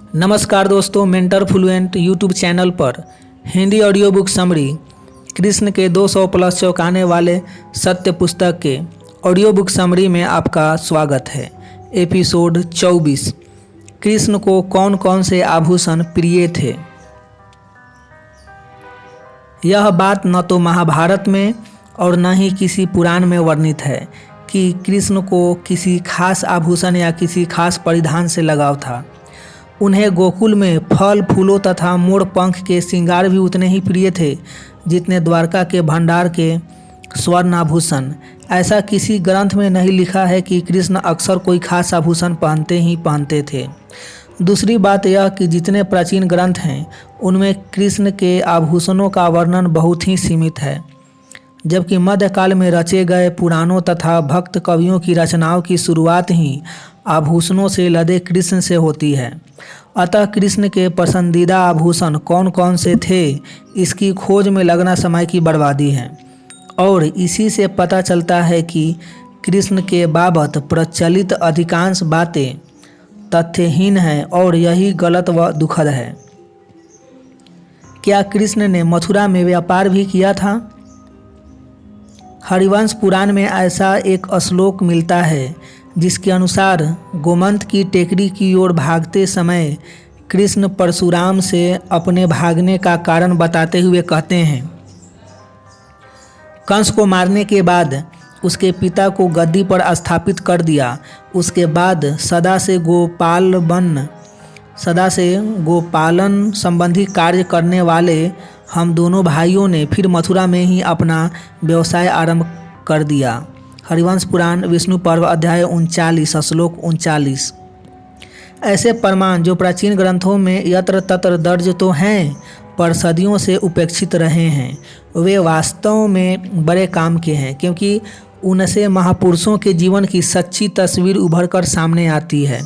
नमस्कार दोस्तों, mentor fluent YouTube channel पर Hindi audio book summary Krishna के 200 प्लस चौंकाने वाले सत्य पुस्तक के ऑडियो बुक समरी में आपका स्वागत है। एपिसोड 24। कृष्ण को कौन कौन से आभूषण प्रिय थे। यह बात न तो महाभारत में और न ही किसी पुराण में वर्णित है कि कृष्ण को किसी खास आभूषण या किसी खास परिधान से लगाव था। उन्हें गोकुल में फल फूलों तथा मोर पंख के श्रृंगार भी उतने ही प्रिय थे जितने द्वारका के भंडार के स्वर्ण आभूषण। ऐसा किसी ग्रंथ में नहीं लिखा है कि कृष्ण अक्सर कोई खास आभूषण पहनते थे। दूसरी बात यह कि जितने प्राचीन ग्रंथ हैं उनमें कृष्ण के आभूषणों का वर्णन बहुत ही सीमित है, जबकि मध्यकाल में रचे गए पुराणों तथा भक्त कवियों की रचनाओं की शुरुआत ही आभूषणों से लदे कृष्ण से होती है। अतः कृष्ण के पसंदीदा आभूषण कौन कौन से थे, इसकी खोज में लगना समय की बर्बादी है और इसी से पता चलता है कि कृष्ण के बाबत प्रचलित अधिकांश बातें तथ्यहीन हैं और यही गलत व दुखद है। क्या कृष्ण ने मथुरा में व्यापार भी किया था? हरिवंश पुराण में ऐसा एक श्लोक मिलता है जिसके अनुसार गोमंत की टेकरी की ओर भागते समय कृष्ण परशुराम से अपने भागने का कारण बताते हुए कहते हैं, कंस को मारने के बाद उसके पिता को गद्दी पर स्थापित कर दिया। उसके बाद सदा से गोपालन संबंधी कार्य करने वाले हम दोनों भाइयों ने फिर मथुरा में ही अपना व्यवसाय आरंभ कर दिया। हरिवंश पुराण विष्णु पर्व अध्याय 39 श्लोक 39। ऐसे प्रमाण जो प्राचीन ग्रंथों में यत्र तत्र दर्ज तो हैं पर सदियों से उपेक्षित रहे हैं, वे वास्तव में बड़े काम के हैं, क्योंकि उनसे महापुरुषों के जीवन की सच्ची तस्वीर उभर कर सामने आती है।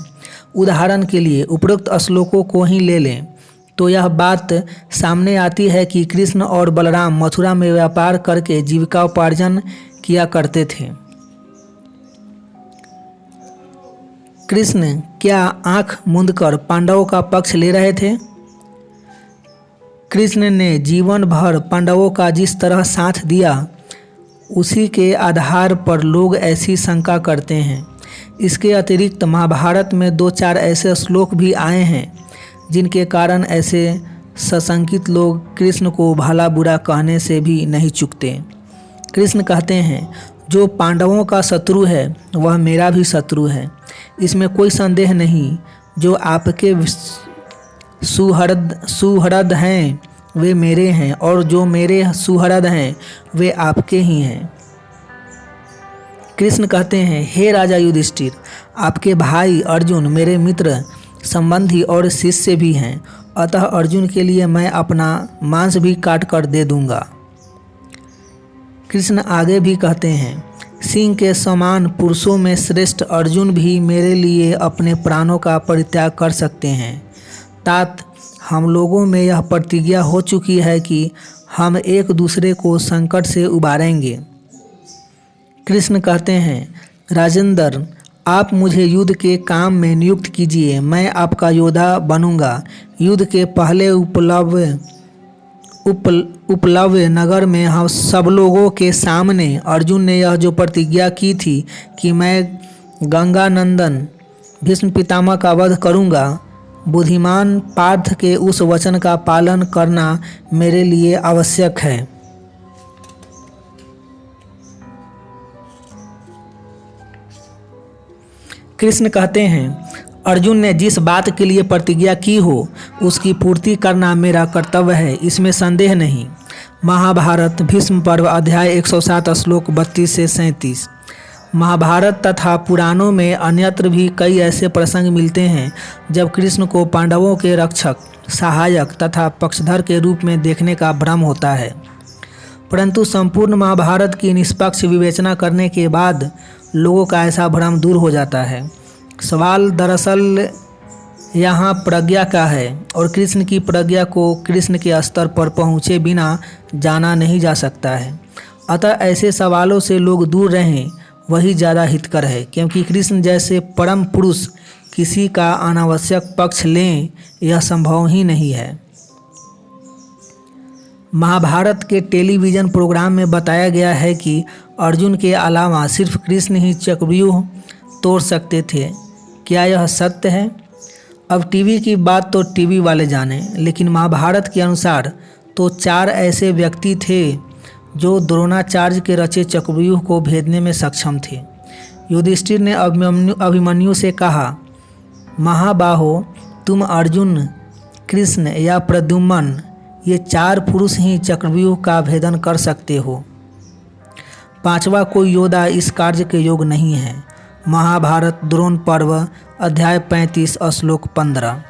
उदाहरण के लिए उपरोक्त श्लोकों को ही ले लें तो यह बात सामने आती है कि कृष्ण और बलराम मथुरा में व्यापार करके जीविकापार्जन किया करते थे। कृष्ण क्या आंख मूंदकर पांडवों का पक्ष ले रहे थे? कृष्ण ने जीवन भर पांडवों का जिस तरह साथ दिया, उसी के आधार पर लोग ऐसी शंका करते हैं। इसके अतिरिक्त महाभारत में 2-4 ऐसे श्लोक भी आए हैं जिनके कारण ऐसे सशंकित लोग कृष्ण को भला बुरा कहने से भी नहीं चूकते। कृष्ण कहते हैं, जो पांडवों का शत्रु है वह मेरा भी शत्रु है, इसमें कोई संदेह नहीं। जो आपके सुहृद हैं वे मेरे हैं और जो मेरे सुहृद हैं वे आपके ही हैं। कृष्ण कहते हैं, हे राजा युधिष्ठिर, आपके भाई अर्जुन मेरे मित्र, संबंधी और शिष्य भी हैं, अतः अर्जुन के लिए मैं अपना मांस भी काट कर दे दूंगा। कृष्ण आगे भी कहते हैं, सिंह के समान पुरुषों में श्रेष्ठ अर्जुन भी मेरे लिए अपने प्राणों का परित्याग कर सकते हैं। तात हम लोगों में यह प्रतिज्ञा हो चुकी है कि हम एक दूसरे को संकट से उबारेंगे। कृष्ण कहते हैं, राजेंद्र, आप मुझे युद्ध के काम में नियुक्त कीजिए, मैं आपका योद्धा बनूंगा। युद्ध के पहले उपलव्य नगर में हम सब लोगों के सामने अर्जुन ने यह जो प्रतिज्ञा की थी कि मैं गंगा नंदन भीष्म पितामह का वध करूंगा, बुद्धिमान पार्थ के उस वचन का पालन करना मेरे लिए आवश्यक है। कृष्ण कहते हैं, अर्जुन ने जिस बात के लिए प्रतिज्ञा की हो उसकी पूर्ति करना मेरा कर्तव्य है, इसमें संदेह नहीं। महाभारत भीष्म पर्व अध्याय 107 श्लोक 32 से 37। महाभारत तथा पुराणों में अन्यत्र भी कई ऐसे प्रसंग मिलते हैं जब कृष्ण को पांडवों के रक्षक, सहायक तथा पक्षधर के रूप में देखने का भ्रम होता है, परंतु संपूर्ण महाभारत की निष्पक्ष विवेचना करने के बाद लोगों का ऐसा भ्रम दूर हो जाता है। सवाल दरअसल यहाँ प्रज्ञा का है और कृष्ण की प्रज्ञा को कृष्ण के स्तर पर पहुँचे बिना जाना नहीं जा सकता है। अतः ऐसे सवालों से लोग दूर रहें, वही ज़्यादा हितकर है, क्योंकि कृष्ण जैसे परम पुरुष किसी का अनावश्यक पक्ष लें, यह संभव ही नहीं है। महाभारत के टेलीविज़न प्रोग्राम में बताया गया है कि अर्जुन के अलावा सिर्फ कृष्ण ही चक्रव्यूह तोड़ सकते थे। क्या यह सत्य है? अब टीवी की बात तो टीवी वाले जाने, लेकिन महाभारत के अनुसार तो 4 ऐसे व्यक्ति थे जो द्रोणाचार्य के रचे चक्रव्यूह को भेदने में सक्षम थे। युधिष्ठिर ने अभिमन्यु से कहा, महाबाहो, तुम अर्जुन, कृष्ण या प्रद्युम्न, ये 4 पुरुष ही चक्रव्यूह का भेदन कर सकते हो। 5वां कोई योद्धा इस कार्य के योग्य नहीं है। महाभारत द्रोण पर्व अध्याय 35 श्लोक 15।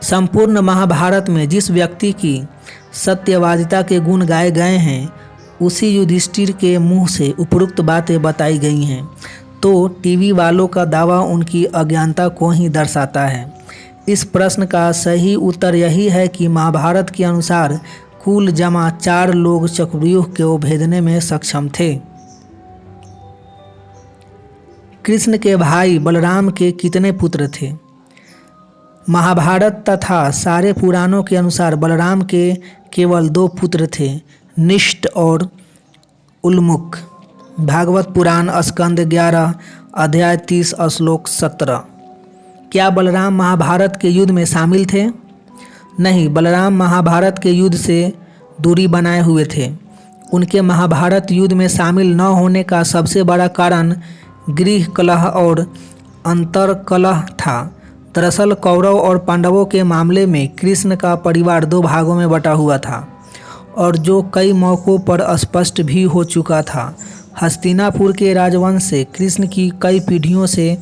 संपूर्ण महाभारत में जिस व्यक्ति की सत्यवादिता के गुण गाए गए हैं, उसी युधिष्ठिर के मुंह से उपरोक्त बातें बताई गई हैं, तो टीवी वालों का दावा उनकी अज्ञानता को ही दर्शाता है। इस प्रश्न का सही उत्तर यही है कि महाभारत के अनुसार कुल जमा 4 लोग चक्रव्यूह को भेदने में सक्षम थे। कृष्ण के भाई बलराम के कितने पुत्र थे? महाभारत तथा सारे पुराणों के अनुसार बलराम के केवल 2 पुत्र थे, निष्ठ और उल्मुख। भागवत पुराण स्कंद 11 अध्याय 30 श्लोक 17। क्या बलराम महाभारत के युद्ध में शामिल थे? नहीं, बलराम महाभारत के युद्ध से दूरी बनाए हुए थे। उनके महाभारत युद्ध में शामिल न होने का सबसे बड़ा कारण गृह कलह और अंतर कलह था। दरअसल कौरव और पांडवों के मामले में कृष्ण का परिवार 2 भागों में बटा हुआ था, और जो कई मौक़ों पर स्पष्ट भी हो चुका था। हस्तिनापुर के राजवंश से कृष्ण की कई पीढ़ियों से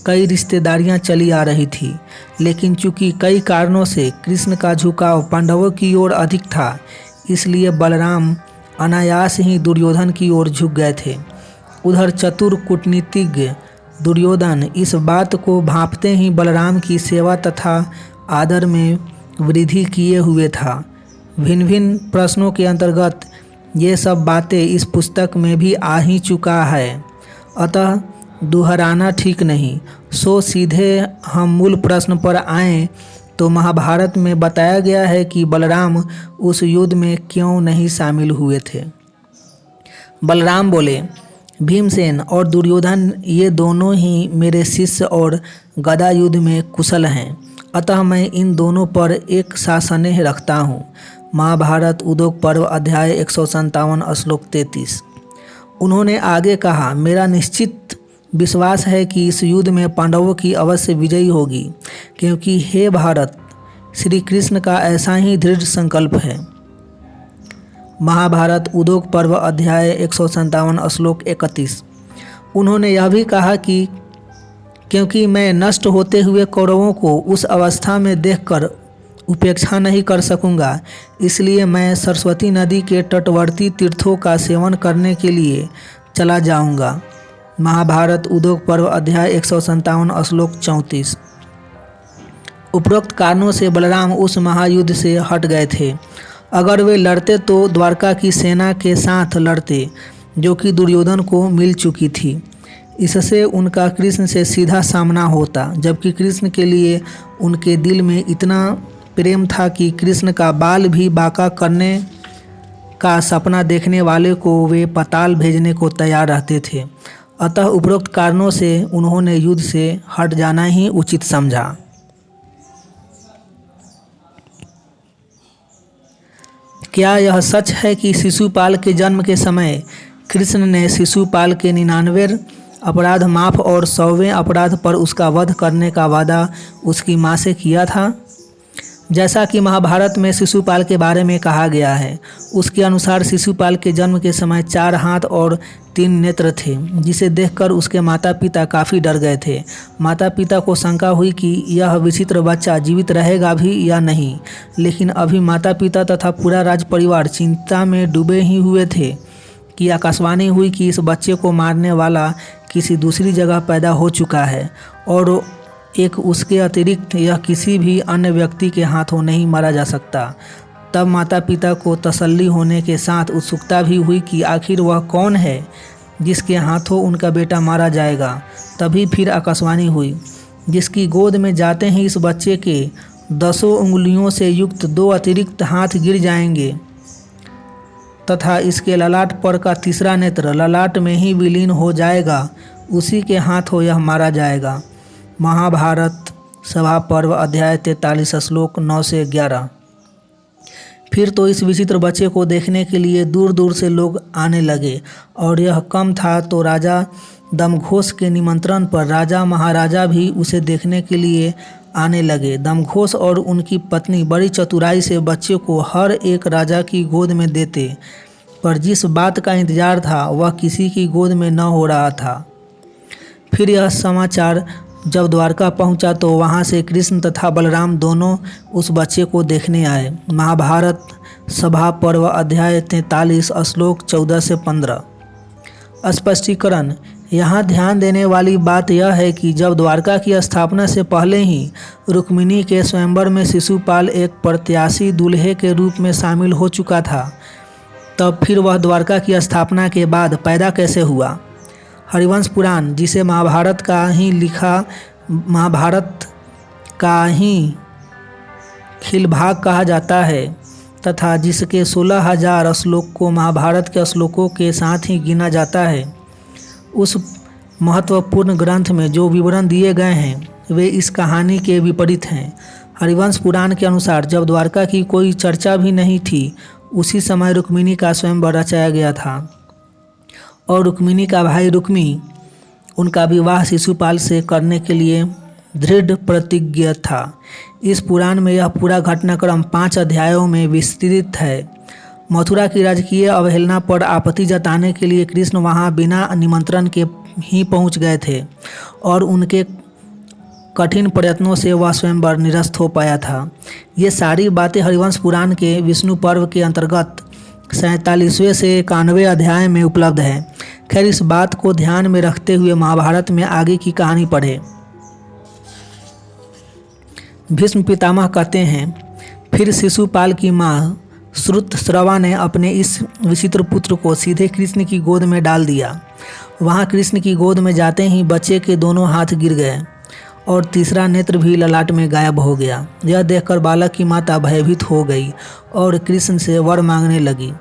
कई रिश्तेदारियां चली आ रही थी, लेकिन चूंकि कई कारणों से कृष्ण का झुकाव पांडवों की ओर अधिक था, इसलिए बलराम अनायास ही दुर्योधन की ओर झुक गए थे। उधर चतुर कूटनीतिज्ञ दुर्योधन इस बात को भांपते ही बलराम की सेवा तथा आदर में वृद्धि किए हुए था। भिन्न भिन्न प्रश्नों के अंतर्गत ये सब बातें इस पुस्तक में भी आ ही चुका है, अतः दोहराना ठीक नहीं। सो सीधे हम मूल प्रश्न पर आएँ तो महाभारत में बताया गया है कि बलराम उस युद्ध में क्यों नहीं शामिल हुए थे। बलराम बोले, भीमसेन और दुर्योधन ये दोनों ही मेरे शिष्य और गदा युद्ध में कुशल हैं, अतः मैं इन दोनों पर एक सा स्नेह रखता हूँ। महाभारत उद्योग पर्व अध्याय 157 श्लोक 33। उन्होंने आगे कहा, मेरा निश्चित विश्वास है कि इस युद्ध में पांडवों की अवश्य विजयी होगी, क्योंकि हे भारत, श्री कृष्ण का ऐसा ही दृढ़ संकल्प है। महाभारत उद्योग पर्व अध्याय 157 श्लोक 31। उन्होंने यह भी कहा कि क्योंकि मैं नष्ट होते हुए कौरवों को उस अवस्था में देखकर उपेक्षा नहीं कर सकूंगा, इसलिए मैं सरस्वती नदी के तटवर्ती तीर्थों का सेवन करने के लिए चला जाऊंगा। महाभारत उद्योग पर्व अध्याय 157 श्लोक 34। उपरोक्त कारणों से बलराम उस महायुद्ध से हट गए थे। अगर वे लड़ते तो द्वारका की सेना के साथ लड़ते, जो कि दुर्योधन को मिल चुकी थी। इससे उनका कृष्ण से सीधा सामना होता, जबकि कृष्ण के लिए उनके दिल में इतना प्रेम था कि कृष्ण का बाल भी बांका करने का सपना देखने वाले को वे पाताल भेजने को तैयार रहते थे। अतः उपरोक्त कारणों से उन्होंने युद्ध से हट जाना ही उचित समझा। क्या यह सच है कि शिशुपाल के जन्म के समय कृष्ण ने शिशुपाल के 99 अपराध माफ़ और 100वें अपराध पर उसका वध करने का वादा उसकी माँ से किया था? जैसा कि महाभारत में शिशुपाल के बारे में कहा गया है, उसके अनुसार शिशुपाल के जन्म के समय 4 हाथ और 3 नेत्र थे, जिसे देखकर उसके माता पिता काफ़ी डर गए थे। माता पिता को शंका हुई कि यह विचित्र बच्चा जीवित रहेगा भी या नहीं, लेकिन अभी माता पिता तथा पूरा राज परिवार चिंता में डूबे ही हुए थे कि आकाशवाणी हुई कि इस बच्चे को मारने वाला किसी दूसरी जगह पैदा हो चुका है और एक उसके अतिरिक्त यह किसी भी अन्य व्यक्ति के हाथों नहीं मारा जा सकता। तब माता पिता को तसल्ली होने के साथ उत्सुकता भी हुई कि आखिर वह कौन है जिसके हाथों उनका बेटा मारा जाएगा। तभी फिर आकाशवाणी हुई, जिसकी गोद में जाते ही इस बच्चे के 10 उंगलियों से युक्त 2 अतिरिक्त हाथ गिर जाएंगे तथा इसके ललाट पर का तीसरा नेत्र ललाट में ही विलीन हो जाएगा। उसी के हाथों यह मारा जाएगा। महाभारत सभा पर्व अध्याय 43 श्लोक 9 से 11। फिर तो इस विचित्र बच्चे को देखने के लिए दूर दूर से लोग आने लगे और यह कम था तो राजा दमघोष के निमंत्रण पर राजा महाराजा भी उसे देखने के लिए आने लगे। दमघोष और उनकी पत्नी बड़ी चतुराई से बच्चे को हर एक राजा की गोद में देते, पर जिस बात का इंतजार था वह किसी की गोद में न हो रहा था। फिर यह समाचार जब द्वारका पहुंचा तो वहां से कृष्ण तथा बलराम दोनों उस बच्चे को देखने आए। महाभारत सभा पर्व अध्याय 43 श्लोक 14 से 15। स्पष्टीकरण। यहाँ ध्यान देने वाली बात यह है कि जब द्वारका की स्थापना से पहले ही रुक्मिणी के स्वयंवर में शिशुपाल एक प्रत्याशी दूल्हे के रूप में शामिल हो चुका था, तब फिर वह द्वारका की स्थापना के बाद पैदा कैसे हुआ। हरिवंश पुराण, जिसे महाभारत का ही खिल भाग कहा जाता है तथा जिसके 16,000 श्लोक को महाभारत के श्लोकों के साथ ही गिना जाता है, उस महत्वपूर्ण ग्रंथ में जो विवरण दिए गए हैं वे इस कहानी के विपरीत हैं। हरिवंश पुराण के अनुसार जब द्वारका की कोई चर्चा भी नहीं थी, उसी समय रुक्मिणी का स्वयंवर रचाया गया था और रुक्मिणी का भाई रुक्मी उनका विवाह शिशुपाल से करने के लिए दृढ़ प्रतिज्ञ था। इस पुराण में यह पूरा घटनाक्रम 5 अध्यायों में विस्तृत है। मथुरा की राजकीय अवहेलना पर आपत्ति जताने के लिए कृष्ण वहां बिना निमंत्रण के ही पहुंच गए थे और उनके कठिन प्रयत्नों से वह स्वयंवर निरस्त हो पाया था। ये सारी बातें हरिवंश पुराण के विष्णु पर्व के अंतर्गत 47वें से 91वें अध्याय में उपलब्ध है। खैर, इस बात को ध्यान में रखते हुए महाभारत में आगे की कहानी पढ़े। भीष्म पितामह कहते हैं, फिर शिशुपाल की माँ श्रुतस्रवा ने अपने इस विचित्र पुत्र को सीधे कृष्ण की गोद में डाल दिया। वहाँ कृष्ण की गोद में जाते ही बच्चे के दोनों हाथ गिर गए और तीसरा नेत्र भी ललाट में गायब हो गया। यह देखकर बालक की माता भयभीत हो गई और कृष्ण से वर मांगने लगी।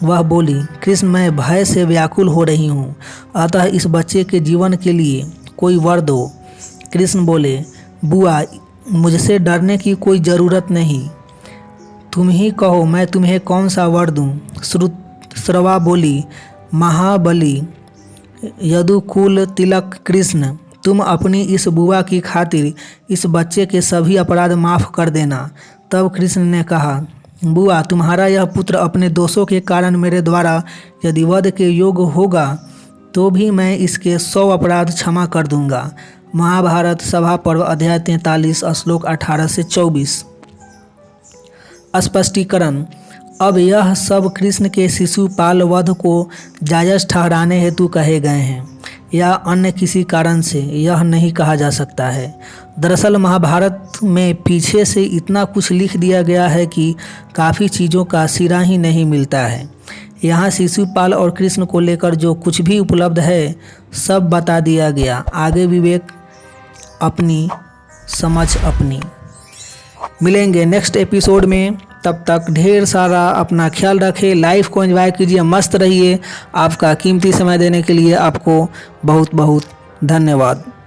वह बोली, कृष्ण, मैं भय से व्याकुल हो रही हूँ, अतः इस बच्चे के जीवन के लिए कोई वर दो। कृष्ण बोले, बुआ, मुझसे डरने की कोई ज़रूरत नहीं, तुम ही कहो मैं तुम्हें कौन सा वर दूँ। श्रुतस्रवा बोली, महाबली यदुकुल तिलक कृष्ण, तुम अपनी इस बुआ की खातिर इस बच्चे के सभी अपराध माफ़ कर देना। तब कृष्ण ने कहा, बुआ, तुम्हारा यह पुत्र अपने दोषों के कारण मेरे द्वारा यदि वध के योग्य होगा तो भी मैं इसके 100 अपराध क्षमा कर दूंगा। महाभारत सभा पर्व अध्याय 43 श्लोक 18 से 24। स्पष्टीकरण। अब यह सब कृष्ण के शिशुपाल वध को जायज़ ठहराने हेतु कहे गए हैं या अन्य किसी कारण से यह नहीं कहा जा सकता है। दरअसल महाभारत में पीछे से इतना कुछ लिख दिया गया है कि काफ़ी चीज़ों का सिरा ही नहीं मिलता है। यहाँ शिशुपाल और कृष्ण को लेकर जो कुछ भी उपलब्ध है सब बता दिया गया। आगे विवेक अपनी समझ अपनी। मिलेंगे नेक्स्ट एपिसोड में, तब तक ढेर सारा अपना ख्याल रखें, लाइफ को एंजॉय कीजिए, मस्त रहिए। आपका कीमती समय देने के लिए आपको बहुत बहुत धन्यवाद।